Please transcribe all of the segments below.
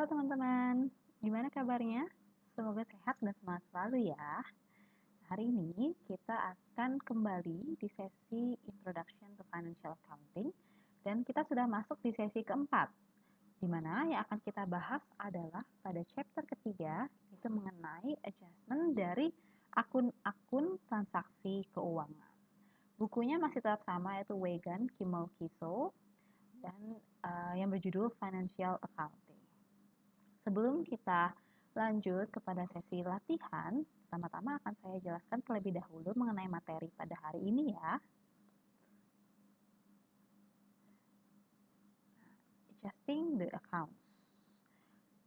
Halo teman-teman, gimana kabarnya? Semoga sehat dan semangat selalu ya. Hari ini kita akan kembali di sesi Introduction to Financial Accounting dan kita sudah masuk di sesi keempat, di mana yang akan kita bahas adalah pada chapter ketiga, itu mengenai adjustment dari akun-akun transaksi keuangan. Bukunya masih tetap sama, yaitu Wagan, Kimmel, Kiso, dan yang berjudul Financial Accounting. Sebelum kita lanjut kepada sesi latihan, pertama-tama akan saya jelaskan terlebih dahulu mengenai materi pada hari ini ya. Adjusting the accounts.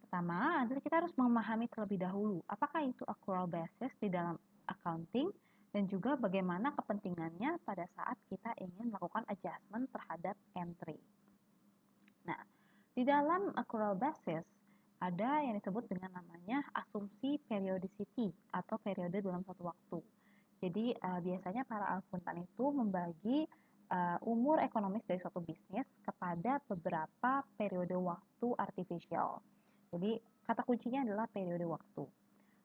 Pertama adalah kita harus memahami terlebih dahulu apakah itu accrual basis di dalam accounting dan juga bagaimana kepentingannya pada saat kita ingin melakukan adjustment terhadap entry. Nah, di dalam accrual basis ada yang disebut dengan namanya asumsi periodicity atau periode dalam suatu waktu. Jadi biasanya para akuntan itu membagi umur ekonomis dari suatu bisnis kepada beberapa periode waktu artificial. Jadi kata kuncinya adalah periode waktu.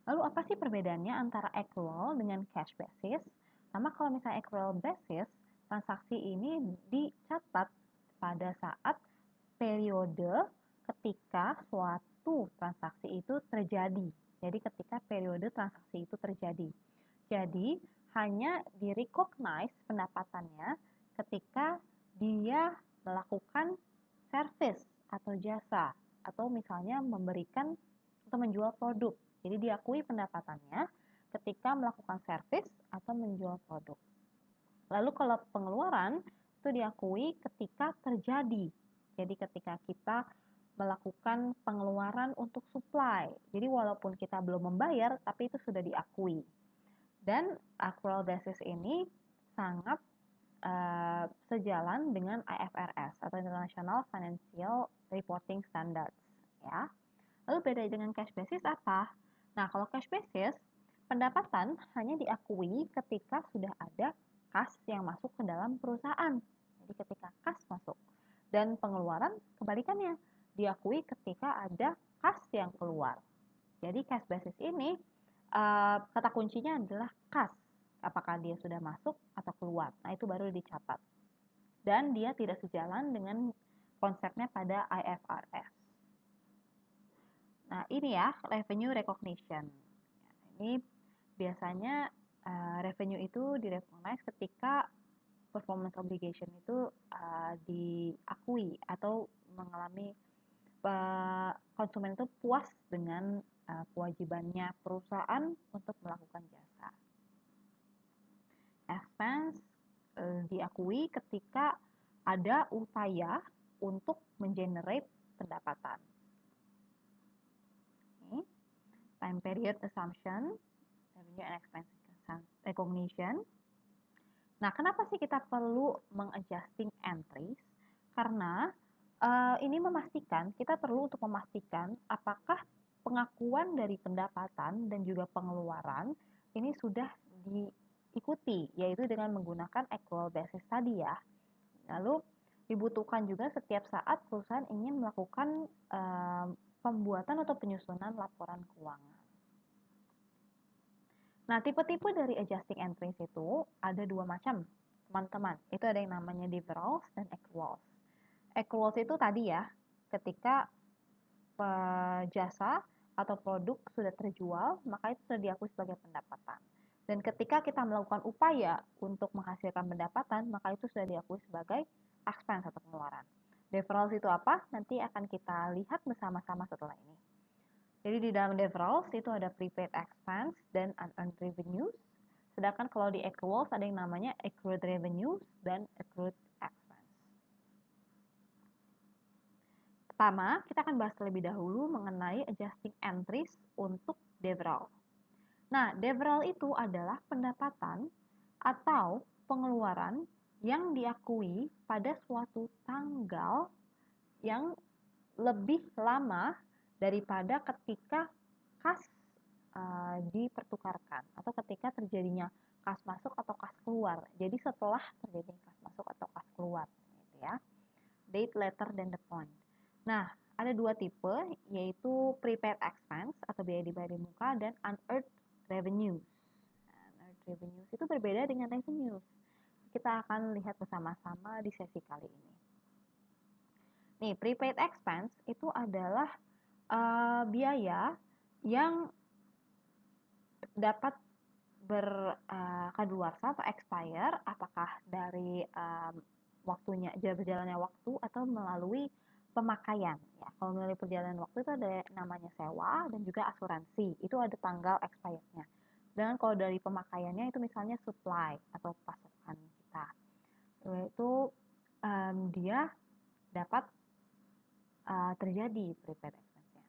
Lalu apa sih perbedaannya antara accrual dengan cash basis? Sama kalau misalnya accrual basis, transaksi ini dicatat pada saat periode ketika suatu transaksi itu terjadi. Jadi ketika periode transaksi itu terjadi. Jadi hanya di-recognize pendapatannya ketika dia melakukan service atau jasa atau misalnya memberikan atau menjual produk. Jadi diakui pendapatannya ketika melakukan service atau menjual produk. Lalu kalau pengeluaran itu diakui ketika terjadi. Jadi ketika kita melakukan pengeluaran untuk supply. Jadi walaupun kita belum membayar, tapi itu sudah diakui. Dan accrual basis ini sangat sejalan dengan IFRS atau International Financial Reporting Standards. Ya. Lalu beda dengan cash basis apa? Nah, kalau cash basis, pendapatan hanya diakui ketika sudah ada kas yang masuk ke dalam perusahaan. Jadi ketika kas masuk. Dan pengeluaran kebalikannya, diakui ketika ada kas yang keluar. Jadi cash basis ini kata kuncinya adalah kas. Apakah dia sudah masuk atau keluar. Nah, itu baru dicatat. Dan dia tidak sejalan dengan konsepnya pada IFRS. Nah, ini ya, revenue recognition. Ini biasanya revenue itu direcognize ketika performance obligation itu diakui atau mengalami konsumen itu puas dengan kewajibannya perusahaan untuk melakukan jasa. Expense diakui ketika ada upaya untuk mengenerate pendapatan. Okay. Time period assumption, revenue and expense recognition. Nah, kenapa sih kita perlu mengadjusting entries? Karena ini memastikan, kita perlu untuk memastikan apakah pengakuan dari pendapatan dan juga pengeluaran ini sudah diikuti, yaitu dengan menggunakan accrual basis tadi ya. Lalu dibutuhkan juga setiap saat perusahaan ingin melakukan pembuatan atau penyusunan laporan keuangan. Nah, tipe-tipe dari adjusting entries itu ada dua macam, teman-teman. Itu ada yang namanya deferrals dan accruals. Accruals itu tadi ya, ketika jasa atau produk sudah terjual, maka itu sudah diakui sebagai pendapatan. Dan ketika kita melakukan upaya untuk menghasilkan pendapatan, maka itu sudah diakui sebagai expense atau pengeluaran. Deferrals itu apa? Nanti akan kita lihat bersama-sama setelah ini. Jadi di dalam deferrals itu ada prepaid expense dan unearned revenues. Sedangkan kalau di accruals ada yang namanya accrued revenues dan accrued expense. Pertama, kita akan bahas terlebih dahulu mengenai adjusting entries untuk deferral. Nah, deferral itu adalah pendapatan atau pengeluaran yang diakui pada suatu tanggal yang lebih lama daripada ketika kas dipertukarkan atau ketika terjadinya kas masuk atau kas keluar. Jadi setelah terjadi kas masuk atau kas keluar, gitu ya. Date later than the point. Nah, ada dua tipe, yaitu prepaid expense atau biaya dibayar di muka dan unearned revenues. Unearned revenues itu berbeda dengan revenues. Kita akan lihat bersama-sama di sesi kali ini. Nih, prepaid expense itu adalah biaya yang dapat berkadaluarsa atau expire, apakah dari waktunya berjalannya waktu atau melalui pemakaian. Ya, kalau melalui perjalanan waktu itu ada namanya sewa dan juga asuransi. Itu ada tanggal expirednya. Dan kalau dari pemakaiannya itu misalnya supply atau pasokan kita. Itu dia dapat terjadi prepaid expense-nya.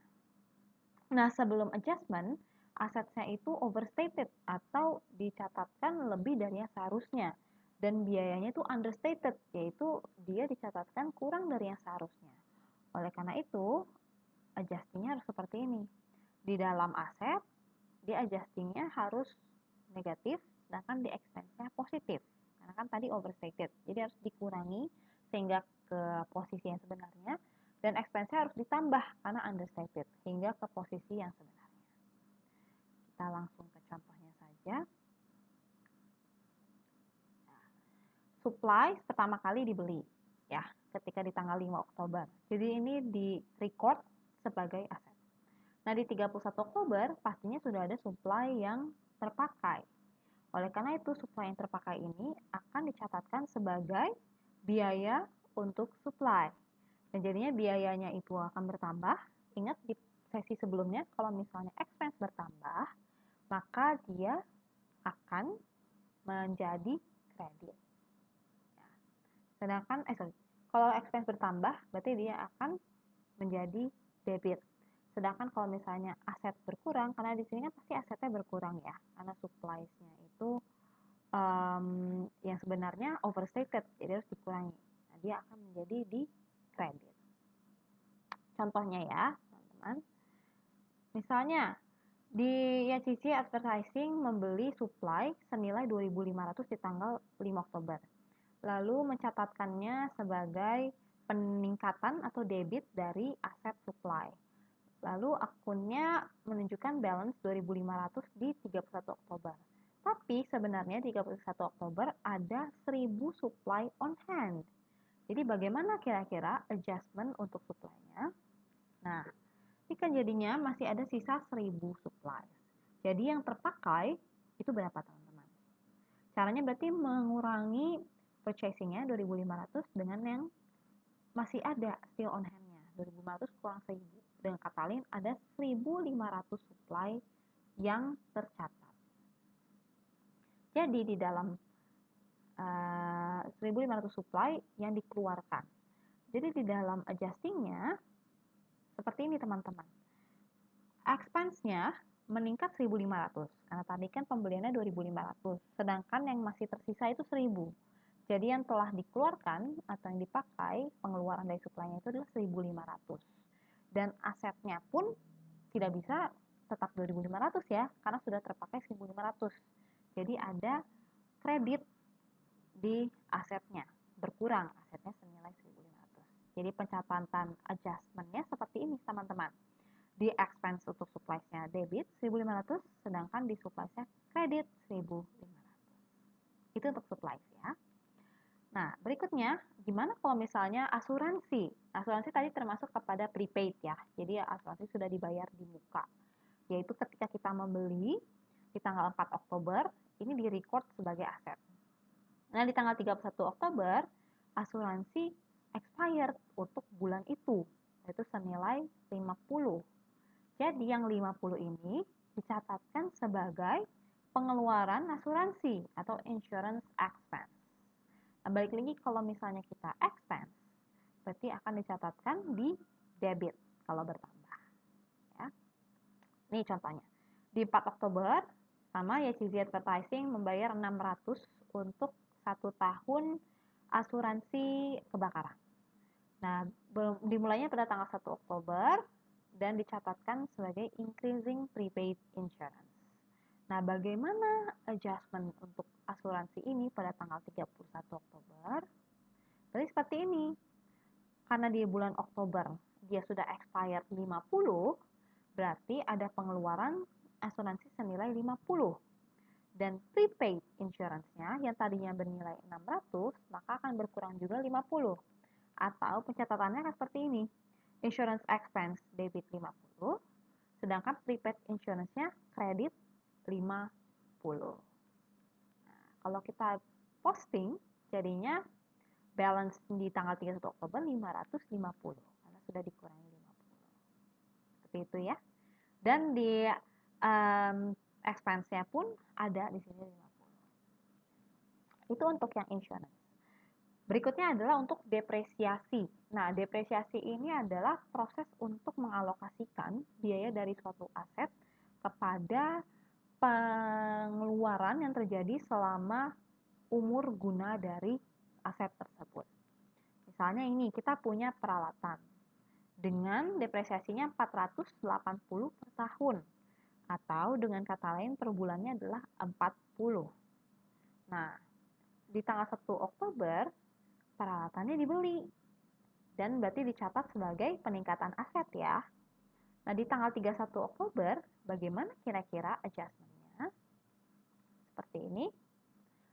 Nah, sebelum adjustment, asetnya itu overstated atau dicatatkan lebih dari yang seharusnya. Dan biayanya itu understated, yaitu dia dicatatkan kurang dari yang seharusnya. Oleh karena itu, adjustingnya harus seperti ini. Di dalam aset, di adjustingnya harus negatif, sedangkan di expense-nya positif. Karena kan tadi overstated, jadi harus dikurangi sehingga ke posisi yang sebenarnya, dan expense-nya harus ditambah karena understated, hingga ke posisi yang sebenarnya. Kita langsung ke contohnya saja. Supply pertama kali dibeli, ya, ketika di tanggal 5 Oktober. Jadi ini di record sebagai aset. Nah, di 31 Oktober pastinya sudah ada supply yang terpakai. Oleh karena itu, supply yang terpakai ini akan dicatatkan sebagai biaya untuk supply. Dan jadinya biayanya itu akan bertambah. Ingat di sesi sebelumnya, kalau misalnya expense bertambah, maka dia akan menjadi kredit. Ya. Sedangkan, kalau expense bertambah, berarti dia akan menjadi debit. Sedangkan kalau misalnya aset berkurang, karena di sini kan pasti asetnya berkurang ya, karena supplies-nya itu yang sebenarnya overstated, jadi harus dikurangi. Nah, dia akan menjadi di kredit. Contohnya ya, teman-teman. Misalnya, di YCC Advertising membeli supply senilai 2.500 di tanggal 5 Oktober. Lalu mencatatkannya sebagai peningkatan atau debit dari aset supply. Lalu akunnya menunjukkan balance 2.500 di 31 Oktober. Tapi sebenarnya 31 Oktober ada 1.000 supply on hand. Jadi bagaimana kira-kira adjustment untuk supply-nya? Nah, ini kan jadinya masih ada sisa 1.000 supply. Jadi yang terpakai itu berapa teman-teman? Caranya berarti mengurangi purchasing-nya 2.500 dengan yang masih ada still on hand-nya. 2.500 kurang 1.000. Dengan kata lain ada 1.500 supply yang tercatat. Jadi di dalam 1.500 supply yang dikeluarkan. Jadi di dalam adjustingnya seperti ini teman-teman. Expense-nya meningkat 1.500 karena tadi kan pembeliannya 2.500, sedangkan yang masih tersisa itu 1.000. Jadi yang telah dikeluarkan atau yang dipakai pengeluaran dari supply-nya itu adalah 1.500. Dan asetnya pun tidak bisa tetap 2.500 ya, karena sudah terpakai 1.500. Jadi ada kredit di asetnya, berkurang asetnya senilai 1.500. Jadi pencatatan adjustment-nya seperti ini teman-teman. Di expense untuk supplies-nya debit 1.500, sedangkan di supplies-nya kredit 1.500. Itu untuk supplies ya. Nah, berikutnya, gimana kalau misalnya asuransi? Asuransi tadi termasuk kepada prepaid ya, jadi asuransi sudah dibayar di muka. Yaitu ketika kita membeli di tanggal 4 Oktober, ini di-record sebagai aset. Nah, di tanggal 31 Oktober, asuransi expired untuk bulan itu, yaitu senilai 50. Jadi yang 50 ini dicatatkan sebagai pengeluaran asuransi atau insurance expense. Nah, balik lagi kalau misalnya kita expense, berarti akan dicatatkan di debit kalau bertambah. Ya. Ini contohnya. Di 4 Oktober, sama YCZ Advertising membayar 600 untuk 1 tahun asuransi kebakaran. Nah, dimulainya pada tanggal 1 Oktober dan dicatatkan sebagai increasing prepaid insurance. Nah, bagaimana adjustment untuk asuransi ini pada tanggal 31 Oktober? Berarti seperti ini. Karena di bulan Oktober dia sudah expired 50, berarti ada pengeluaran asuransi senilai 50. Dan prepaid insurance-nya yang tadinya bernilai 600, maka akan berkurang juga 50. Atau pencatatannya akan seperti ini. Insurance expense debit 50, sedangkan prepaid insurance-nya kredit 50. Nah, kalau kita posting, jadinya balance di tanggal 31 Oktober 550 karena sudah dikurangi 50. Seperti itu ya. Dan di expense-nya pun ada di sini 50. Itu untuk yang insurance. Berikutnya adalah untuk depresiasi. Nah, depresiasi ini adalah proses untuk mengalokasikan biaya dari suatu aset kepada pengeluaran yang terjadi selama umur guna dari aset tersebut. Misalnya ini, kita punya peralatan dengan depresiasinya 480 per tahun. Atau dengan kata lain per bulannya adalah 40. Nah, di tanggal 1 Oktober, peralatannya dibeli. Dan berarti dicatat sebagai peningkatan aset ya. Nah, di tanggal 31 Oktober, bagaimana kira-kira adjustment-nya? Seperti ini.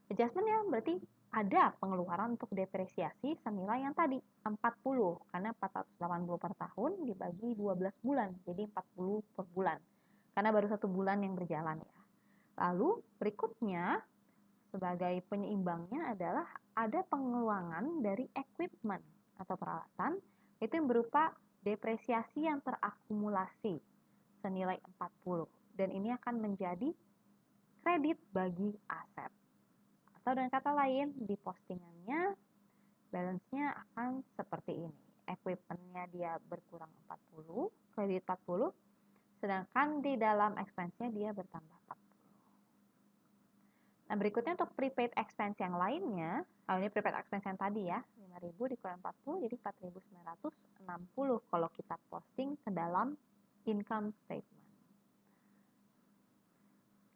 Adjustment-nya berarti ada pengeluaran untuk depresiasi senilai yang tadi, 40. Karena 480 per tahun dibagi 12 bulan, jadi 40 per bulan. Karena baru 1 bulan yang berjalan ya. Lalu berikutnya, sebagai penyeimbangnya adalah ada pengeluaran dari equipment atau peralatan, itu yang berupa depresiasi yang terakumulasi senilai 40. Dan ini akan menjadi kredit bagi aset. Atau dengan kata lain, di postingannya balance-nya akan seperti ini. Equipment-nya dia berkurang 40, kredit 40, sedangkan di dalam expense-nya dia bertambah 40. Nah, berikutnya untuk prepaid expense yang lainnya, ini prepaid expense yang tadi ya, 5.000 dikurang 40, jadi 4.960 kalau kita posting ke dalam income statement.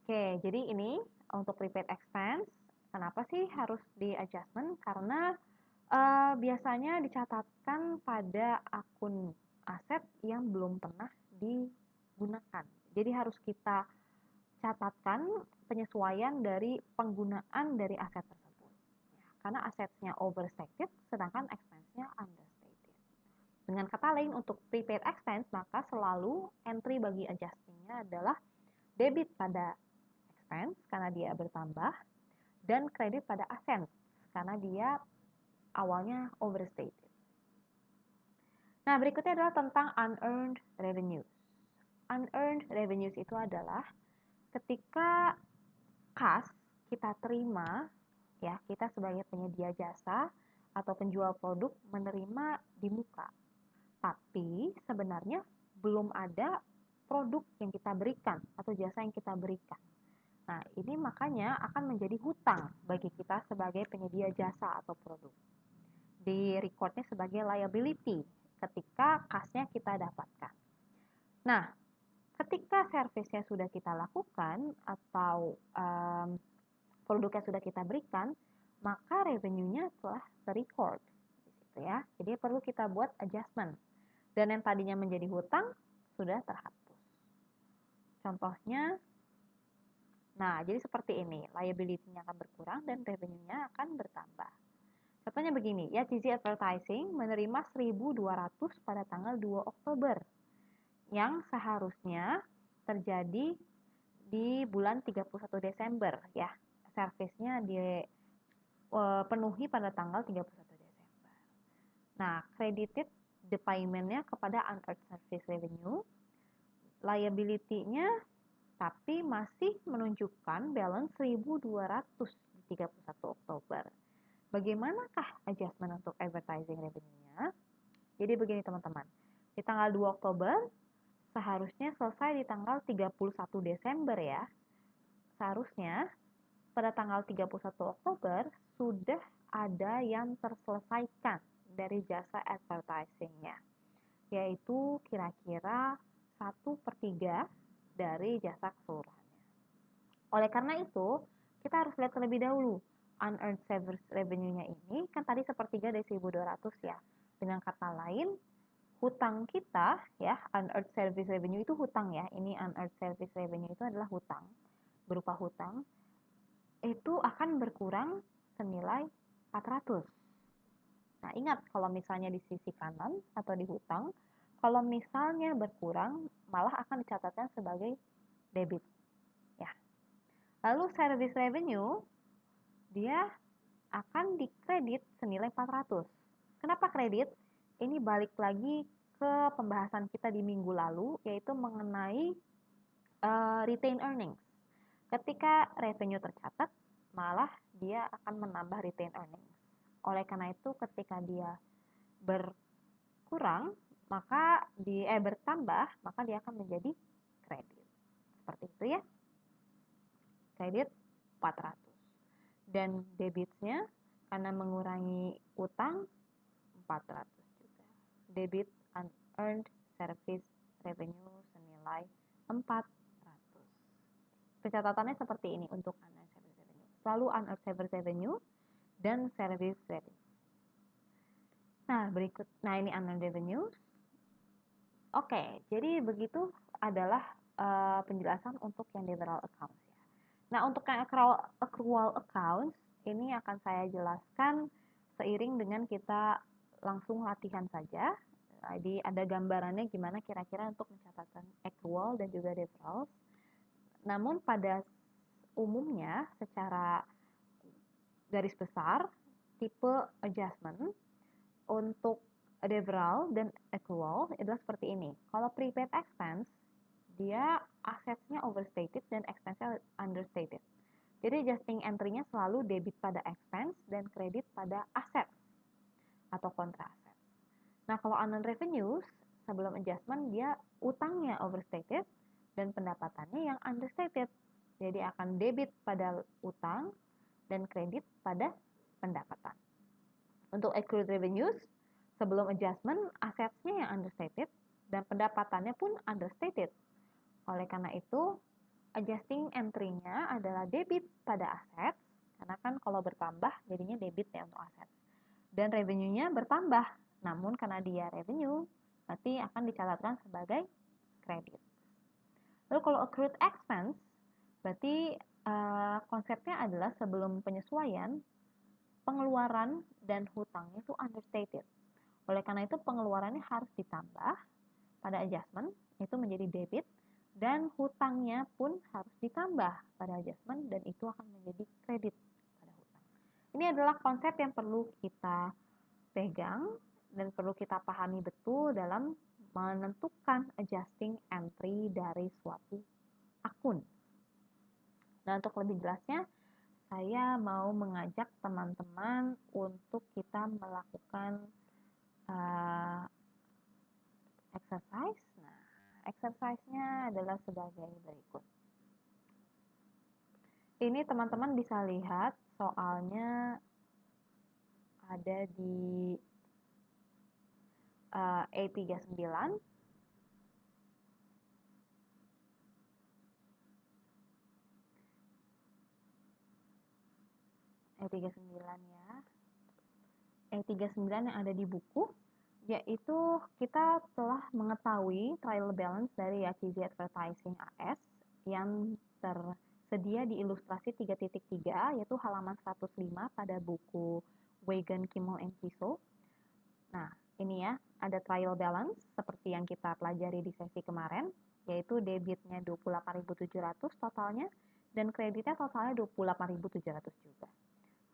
Oke, jadi ini untuk prepaid expense, kenapa sih harus di adjustment? Karena biasanya dicatatkan pada akun aset yang belum pernah digunakan. Jadi harus kita catatkan penyesuaian dari penggunaan dari aset tersebut. Ya, karena asetnya overstated, sedangkan expense-nya understated. Dengan kata lain, untuk prepaid expense, maka selalu entry bagi adjusting-nya adalah debit pada expense, karena dia bertambah, dan kredit pada aset, karena dia awalnya overstated. Nah, berikutnya adalah tentang unearned revenues. Unearned revenues itu adalah ketika kas kita terima, ya, kita sebagai penyedia jasa atau penjual produk menerima di muka. Tapi sebenarnya belum ada produk yang kita berikan atau jasa yang kita berikan. Nah, ini makanya akan menjadi hutang bagi kita sebagai penyedia jasa atau produk. Di recordnya sebagai liability ketika kasnya kita dapatkan. Nah, ketika servisnya sudah kita lakukan atau produknya sudah kita berikan, maka revenue-nya telah ter-record. Ya. Jadi perlu kita buat adjustment. Dan yang tadinya menjadi hutang sudah terhapus. Contohnya, nah jadi seperti ini, liability-nya akan berkurang dan revenue-nya akan bertambah. Contohnya begini, ya Cici Advertising menerima 1.200 pada tanggal 2 Oktober yang seharusnya terjadi di bulan 31 Desember ya. Servisnya dipenuhi pada tanggal 31 Desember. Nah, credited the payment-nya kepada unearned service revenue, liability-nya tapi masih menunjukkan balance 1.200 di 31 Oktober. Bagaimanakah adjustment untuk advertising revenue-nya? Jadi begini teman-teman, di tanggal 2 Oktober seharusnya selesai di tanggal 31 Desember ya. Seharusnya pada tanggal 31 Oktober sudah ada yang terselesaikan dari jasa advertising-nya, yaitu kira-kira 1/3 dari jasa keseluruhannya. Oleh karena itu, kita harus lihat terlebih dahulu unearned service revenue-nya ini, kan tadi 1/3 dari 1.200 ya. Dengan kata lain, hutang kita ya, unearned service revenue itu hutang ya. Ini unearned service revenue itu adalah hutang, berupa hutang. Itu akan berkurang senilai 400. Nah, ingat kalau misalnya di sisi kanan atau di hutang, kalau misalnya berkurang malah akan dicatatkan sebagai debit ya. Lalu service revenue dia akan dikredit senilai 400. Kenapa kredit? Ini balik lagi ke pembahasan kita di minggu lalu, yaitu mengenai retained earnings. Ketika revenue tercatat, malah dia akan menambah retained earnings. Oleh karena itu, ketika dia berkurang, maka bertambah, maka dia akan menjadi kredit. Seperti itu ya. Kredit 400. Dan debitnya karena mengurangi utang 400 juga. Debit unearned service revenue senilai 400. Pencatatannya seperti ini untuk unearned service revenue. Selalu unearned service revenue dan service revenue. Nah, ini unearned revenue. Oke, jadi begitu adalah penjelasan untuk yang deferral accounts ya. Nah, untuk yang accrual accounts ini akan saya jelaskan seiring dengan kita langsung latihan saja. Jadi ada gambarannya gimana kira-kira untuk mencatatkan accrual dan juga deferrals. Namun pada umumnya secara garis besar tipe adjustment untuk deferral dan accrual adalah seperti ini. Kalau prepaid expense, dia asetnya overstated dan expense-nya understated. Jadi adjusting entry-nya selalu debit pada expense dan kredit pada aset atau kontra aset. Nah, kalau unearned revenues, sebelum adjustment dia utangnya overstated dan pendapatannya yang understated. Jadi akan debit pada utang dan kredit pada pendapatan. Untuk accrued revenues, sebelum adjustment, asetnya yang understated dan pendapatannya pun understated. Oleh karena itu, adjusting entry-nya adalah debit pada aset, karena kan kalau bertambah jadinya debit ya untuk aset. Dan revenue-nya bertambah, namun karena dia revenue, nanti akan dicatatkan sebagai kredit. Lalu kalau accrued expense, berarti konsepnya adalah sebelum penyesuaian, pengeluaran dan hutangnya itu understated. Oleh karena itu pengeluarannya harus ditambah pada adjustment, itu menjadi debit, dan hutangnya pun harus ditambah pada adjustment, dan itu akan menjadi kredit pada hutang. Ini adalah konsep yang perlu kita pegang dan perlu kita pahami betul dalam menentukan adjusting entry dari suatu akun. Nah, untuk lebih jelasnya, saya mau mengajak teman-teman untuk kita melakukan exercise. Nah, exercise-nya adalah sebagai berikut. Ini teman-teman bisa lihat soalnya ada di E39. E39 ya. E39 yang ada di buku, yaitu kita telah mengetahui trial balance dari YCZ Advertising AS yang tersedia di ilustrasi 3.3, yaitu halaman 105 pada buku Wagon, Kimmel & Kiso. Nah, ini ya, ada trial balance seperti yang kita pelajari di sesi kemarin, yaitu debitnya 28.700 totalnya, dan kreditnya totalnya 28.700 juga.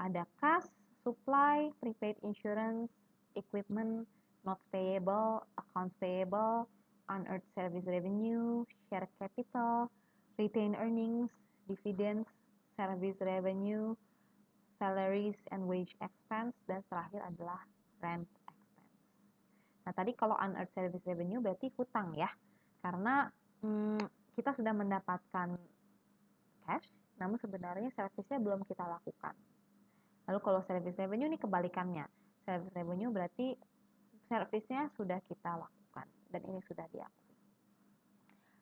Ada cash, supply, prepaid insurance, equipment, notes payable, accounts payable, unearned service revenue, share capital, retained earnings, dividends, service revenue, salaries and wage expense, dan terakhir adalah rent expense. Nah, tadi kalau unearned service revenue berarti hutang ya, karena kita sudah mendapatkan cash, namun sebenarnya service-nya belum kita lakukan. Lalu kalau service revenue ini kebalikannya. Service revenue berarti service-nya sudah kita lakukan dan ini sudah diakui.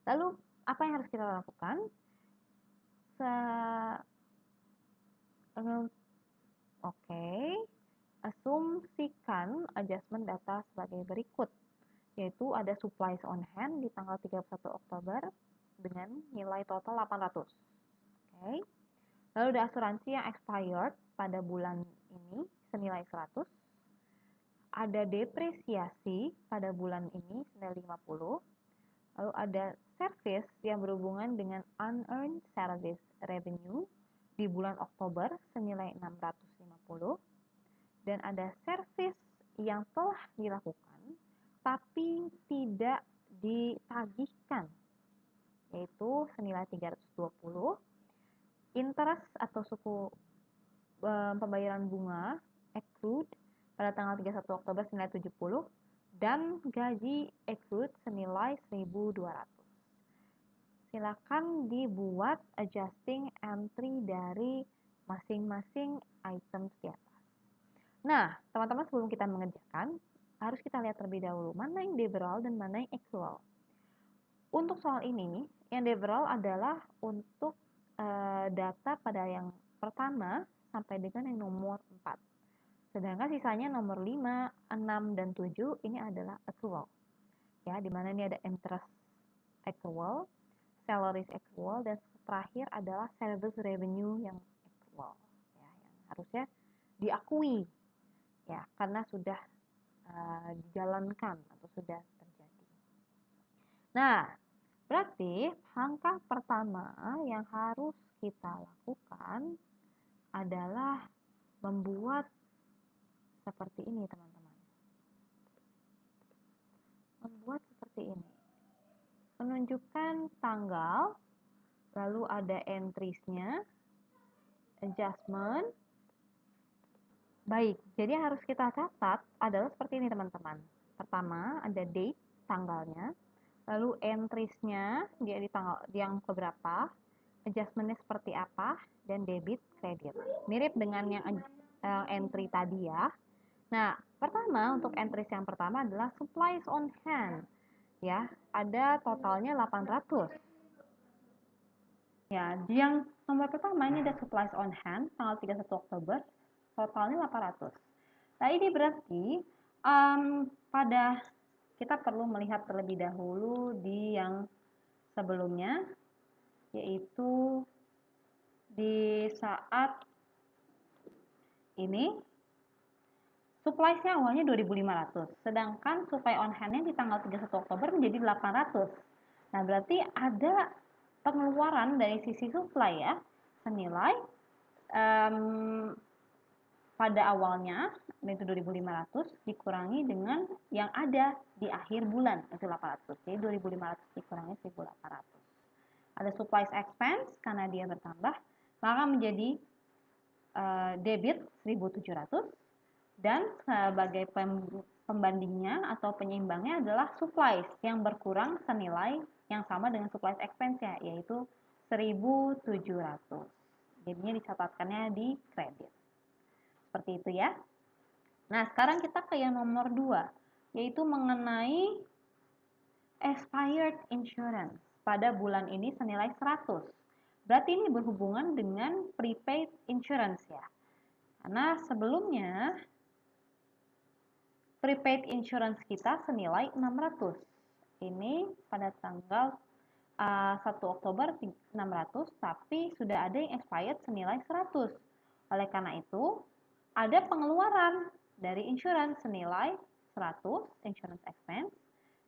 Lalu apa yang harus kita lakukan? Asumsikan adjustment data sebagai berikut, yaitu ada supplies on hand di tanggal 31 Oktober dengan nilai total 800. Oke. Lalu ada asuransi yang expired pada bulan ini senilai 100. Ada depresiasi pada bulan ini senilai 50. Lalu ada service yang berhubungan dengan unearned service revenue di bulan Oktober senilai 650. Dan ada service yang telah dilakukan tapi tidak ditagihkan, yaitu senilai 320. Interest atau suku pembayaran bunga accrued pada tanggal 31 Oktober senilai 70 dan gaji accrued senilai 1.200. Silakan dibuat adjusting entry dari masing-masing item di atas. Nah, teman-teman, sebelum kita mengerjakan, harus kita lihat terlebih dahulu mana yang deferral dan mana yang accrual. Untuk soal ini, yang deferral adalah untuk data pada yang pertama sampai dengan yang nomor 4. Sedangkan sisanya nomor 5, 6, dan 7 ini adalah accrual. Ya, di mana ini ada interest accrual, salaries accrual, dan terakhir adalah service revenue yang accrual. Ya, yang harusnya diakui ya karena sudah dijalankan atau sudah terjadi. Nah, berarti langkah pertama yang harus kita lakukan adalah membuat seperti ini, teman-teman. Membuat seperti ini. Menunjukkan tanggal, lalu ada entries-nya, adjustment. Baik, jadi harus kita catat adalah seperti ini, teman-teman. Pertama, ada date, tanggalnya. Lalu entries-nya, dia di tanggal yang keberapa, adjustment-nya seperti apa, dan debit, kredit. Mirip dengan yang entry tadi ya. Nah, pertama untuk entries yang pertama adalah supplies on hand. Ya, ada totalnya 800. Ya, yang nomor pertama ini ada supplies on hand tanggal 31 Oktober. Totalnya 800. Nah, ini berarti pada kita perlu melihat terlebih dahulu di yang sebelumnya, yaitu di saat ini supplies-nya awalnya 2.500, sedangkan supply on hand-nya di tanggal 31 Oktober menjadi 800. Nah, berarti ada pengeluaran dari sisi supply ya, senilai pada awalnya itu 2.500 dikurangi dengan yang ada di akhir bulan itu 800. Jadi 2.500 dikurangi 1.800. Ada supplies expense karena dia bertambah, maka menjadi debit 1.700 dan sebagai pembandingnya atau penyeimbangnya adalah supplies yang berkurang senilai yang sama dengan supplies expense ya, yaitu 1.700. Jadinya dicatatkannya di kredit. Seperti itu ya. Nah, sekarang kita ke yang nomor 2, yaitu mengenai expired insurance pada bulan ini senilai 100. Berarti ini berhubungan dengan prepaid insurance ya. Karena sebelumnya prepaid insurance kita senilai 600. Ini pada tanggal 1 Oktober 600, tapi sudah ada yang expired senilai 100. Oleh karena itu, ada pengeluaran dari insurance senilai 100, insurance expense,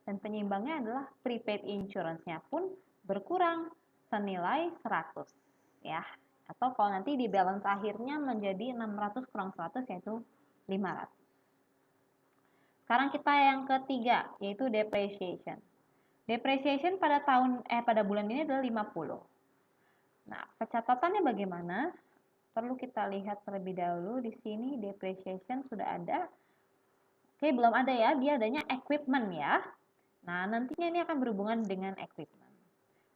dan penyeimbangnya adalah prepaid insurance-nya pun berkurang senilai 100 ya. Atau kalau nanti di balance akhirnya menjadi 600 kurang 100 yaitu 500. Sekarang kita yang ketiga yaitu depreciation. Depreciation pada bulan ini adalah 50. Nah, pencatatannya bagaimana? Perlu kita lihat terlebih dahulu. Di sini depreciation sudah ada. Oke, belum ada ya. Dia adanya equipment ya. Nah, nantinya ini akan berhubungan dengan equipment.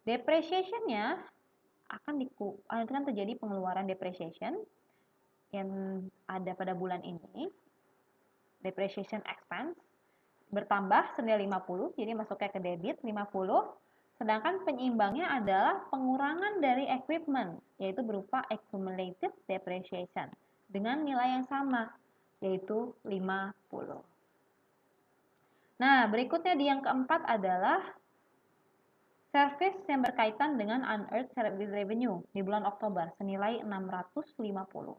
Depreciation-nya akan terjadi pengeluaran depreciation yang ada pada bulan ini. Depreciation expense bertambah senilai 50, jadi masuknya ke debit 50. Sedangkan penyeimbangnya adalah pengurangan dari equipment, yaitu berupa accumulated depreciation dengan nilai yang sama, yaitu 50. Nah, berikutnya di yang keempat adalah service yang berkaitan dengan unearned service revenue di bulan Oktober senilai 650.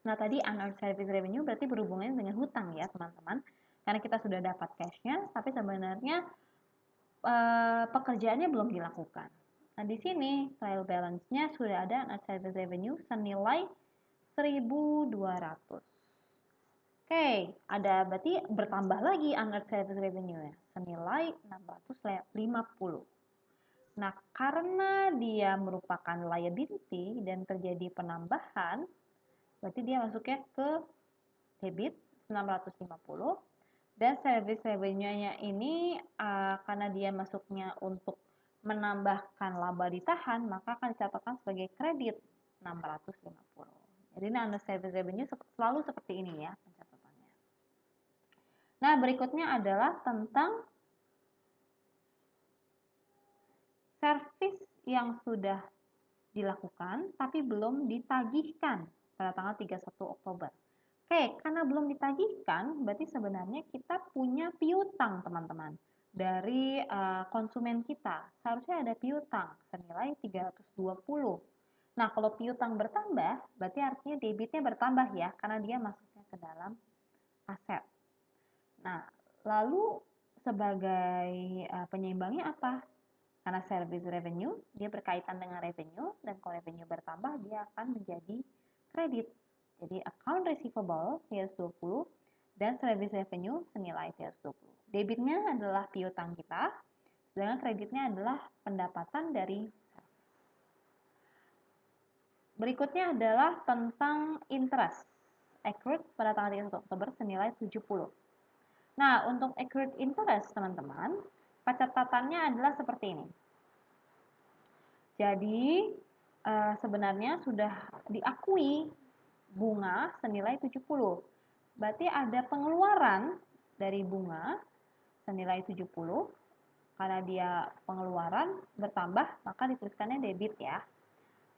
Nah, tadi unearned service revenue berarti berhubungan dengan hutang ya, teman-teman. Karena kita sudah dapat cash-nya, tapi sebenarnya pekerjaannya belum dilakukan. Nah, di sini trial balance-nya sudah ada unearned service revenue senilai 1.200. Oke, ada berarti bertambah lagi unearned service revenue-nya senilai 650. Nah, karena dia merupakan liability dan terjadi penambahan, berarti dia masuknya ke debit 650 dan service revenue-nya ini karena dia masuknya untuk menambahkan laba ditahan, maka akan dicatatkan sebagai kredit 650. Jadi unearned service revenue selalu seperti ini ya pencatatannya. Nah, berikutnya adalah tentang service yang sudah dilakukan tapi belum ditagihkan pada tanggal 31 Oktober. Oke, karena belum ditagihkan, berarti sebenarnya kita punya piutang, teman-teman. Dari konsumen kita, seharusnya ada piutang senilai 320. Nah, kalau piutang bertambah, berarti artinya debitnya bertambah ya, karena dia masuknya ke dalam aset. Nah, lalu sebagai penyeimbangnya apa? Karena service revenue, dia berkaitan dengan revenue, dan kalau revenue bertambah, dia akan menjadi kredit. Jadi account receivable 320 dan service revenue senilai 320. Debitnya adalah piutang kita, sedangkan kreditnya adalah pendapatan dari. Berikutnya adalah tentang interest accrued pada tanggal 31 Oktober senilai 70. Nah, untuk accrued interest, teman-teman, pencatatannya adalah seperti ini. Jadi, sebenarnya sudah diakui bunga senilai 70. Berarti ada pengeluaran dari bunga senilai 70. Karena dia pengeluaran bertambah, maka dituliskannya debit ya.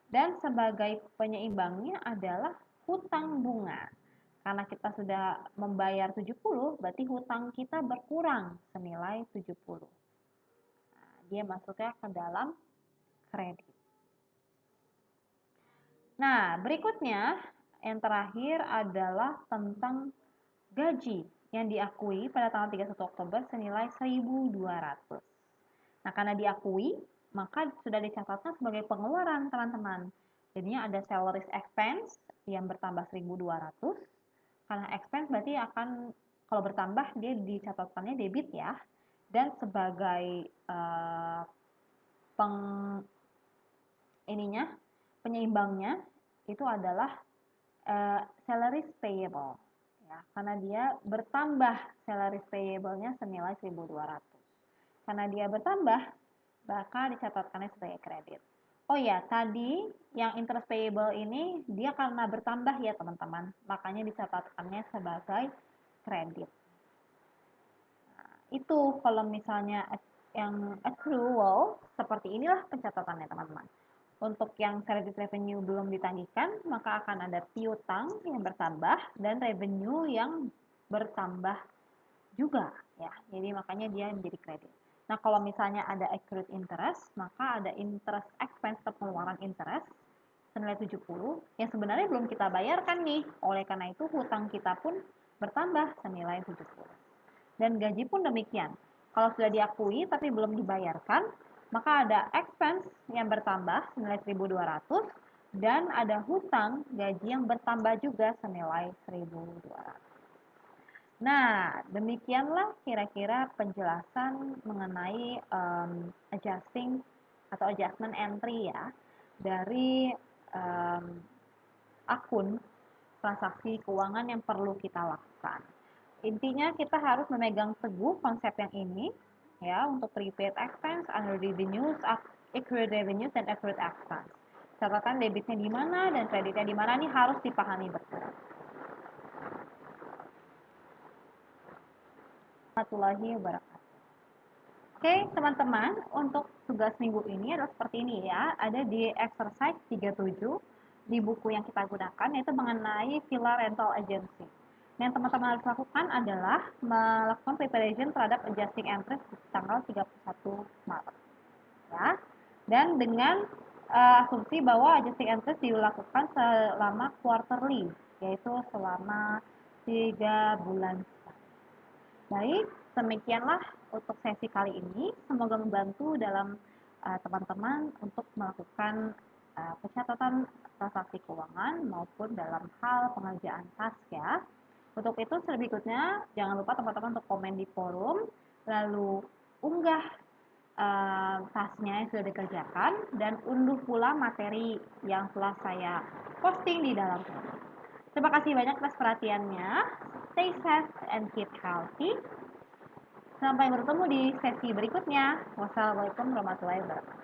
Dan sebagai penyeimbangnya adalah hutang bunga. Karena kita sudah membayar 70, berarti hutang kita berkurang senilai 70. Nah, dia masuknya ke dalam kredit. Nah, berikutnya yang terakhir adalah tentang gaji yang diakui pada tanggal 31 Oktober senilai 1.200. Nah, karena diakui, maka sudah dicatatkan sebagai pengeluaran, teman-teman. Jadinya ada salaries expense yang bertambah 1.200. Karena expense berarti akan, kalau bertambah, dia dicatatkannya debit ya. Dan sebagai penyeimbangnya itu adalah salaries payable ya, karena dia bertambah salaries payable-nya senilai 1.200. Karena dia bertambah, maka dicatatkannya sebagai kredit. Oh ya, tadi yang interest payable ini dia karena bertambah ya teman-teman, makanya dicatatkannya sebagai kredit. Nah, itu kalau misalnya yang accrual, seperti inilah pencatatannya teman-teman. Untuk yang service revenue belum ditagihkan, maka akan ada piutang yang bertambah dan revenue yang bertambah juga ya. Jadi makanya dia menjadi kredit. Nah, kalau misalnya ada accrued interest, maka ada interest expense atau pengeluaran interest senilai 70 yang sebenarnya belum kita bayarkan nih. Oleh karena itu hutang kita pun bertambah senilai 70. Dan gaji pun demikian. Kalau sudah diakui tapi belum dibayarkan, maka ada expense yang bertambah senilai 1.200 dan ada hutang gaji yang bertambah juga senilai 1.200. Nah, demikianlah kira-kira penjelasan mengenai adjusting atau adjustment entry ya dari akun transaksi keuangan yang perlu kita lakukan. Intinya kita harus memegang teguh konsep yang ini ya untuk prepaid expense, unearned revenues, accrued revenues, dan accrued expense. Catatan debitnya di mana dan kreditnya di mana ini harus dipahami betul. Warahmatullahi wabarakatuh. Oke, teman-teman, untuk tugas minggu ini adalah seperti ini ya. Ada di exercise 37 di buku yang kita gunakan yaitu mengenai Villa Rental Agency. Yang teman-teman harus lakukan adalah melakukan preparation terhadap adjusting entries di tanggal 31 Maret. Ya. Dan dengan asumsi bahwa adjusting entries dilakukan selama quarterly, yaitu selama 3 bulan. Baik, demikianlah untuk sesi kali ini. Semoga membantu dalam teman-teman untuk melakukan pencatatan transaksi keuangan maupun dalam hal pengerjaan task ya. Untuk itu berikutnya jangan lupa teman-teman untuk komen di forum, lalu unggah tasknya yang sudah dikerjakan dan unduh pula materi yang telah saya posting di dalam forum. Terima kasih banyak atas perhatiannya. Stay safe and keep healthy. Sampai bertemu di sesi berikutnya. Wassalamualaikum warahmatullahi wabarakatuh.